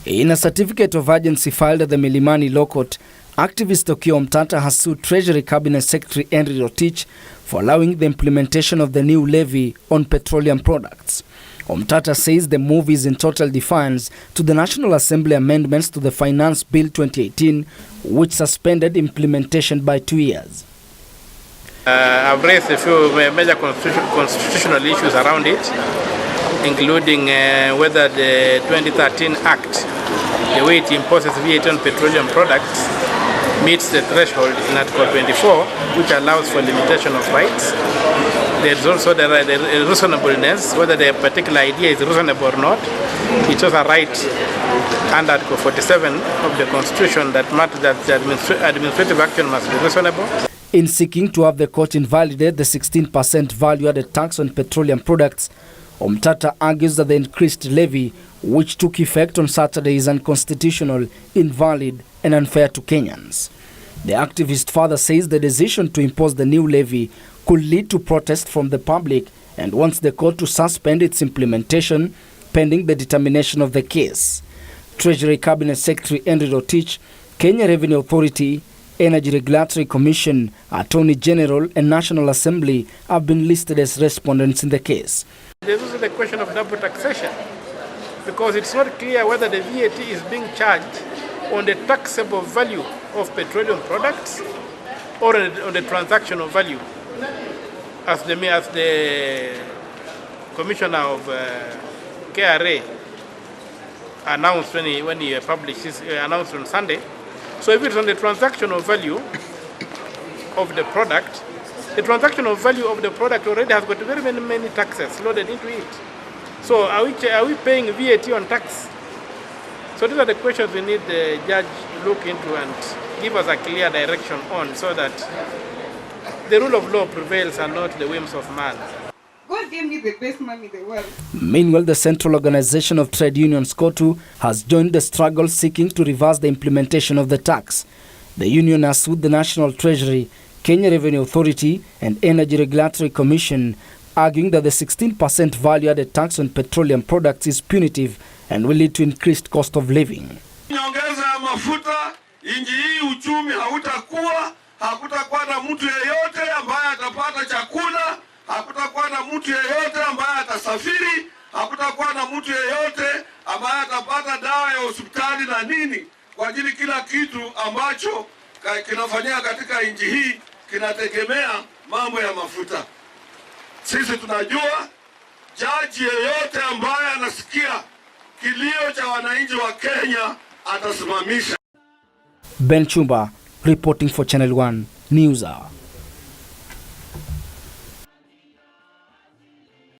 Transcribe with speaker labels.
Speaker 1: In a certificate of urgency filed at the Milimani Law Court, activist Okiya Omtata has sued Treasury Cabinet Secretary Rotich for allowing the implementation of the new levy on petroleum products. Omtata says the move is in total defiance to the National Assembly amendments to the Finance Bill 2018, which suspended implementation by 2 years.
Speaker 2: I've raised a few major constitutional issues around it, including whether the 2013 Act, the way it imposes VAT on petroleum products, meets the threshold in Article 24, which allows for limitation of rights. There's also the reasonableness, whether the particular idea is reasonable or not. It's also a right under Article 47 of the Constitution that the administrative action must be reasonable.
Speaker 1: In seeking to have the court invalidate the 16% value-added tax on petroleum products, Omtata argues that the increased levy, which took effect on Saturday, is unconstitutional, invalid, and unfair to Kenyans. The activist further says the decision to impose the new levy could lead to protest from the public and wants the court to suspend its implementation pending the determination of the case. Treasury Cabinet Secretary Rotich, Kenya Revenue Authority, Energy Regulatory Commission, Attorney General, and National Assembly have been listed as respondents in the case.
Speaker 2: This is the question of double taxation, because it's not clear whether the VAT is being charged on the taxable value of petroleum products or on the transactional value, as the Commissioner of KRA announced when he published his announced on Sunday. So if it's on the transactional value of the product, the transactional value of the product already has got very many taxes loaded into it. So are we paying VAT on tax? So these are the questions we need the judge to look into and give us a clear direction on, so that the rule of law prevails and not the whims of man.
Speaker 3: God gave me the best man in the world.
Speaker 1: Meanwhile, the Central Organization of Trade Unions, COTU, has joined the struggle seeking to reverse the implementation of the tax. The union has sued the National Treasury, Kenya Revenue Authority, and Energy Regulatory Commission, arguing that the 16% value-added tax on petroleum products is punitive and will lead to increased cost of living.
Speaker 4: Nyongeza ya mafuta, inji hii uchumi hakutakuwa na mtu yeyote ambaye atapata chakula, hakutakuwa na mtu yeyote ambaye atasafiri, hakutakuwa na mtu yeyote ambaye atapata dawa ya hospitali na nini, kwa ajili kila kitu ambacho kinafanyika katika inji hii kinategemea mambo ya mafuta. Sisi tunajua jaji yeyote ambaye anasikia kilio cha wananchi wa Kenya atasimamisha.
Speaker 1: Chumba reporting for Channel 1 News Hour.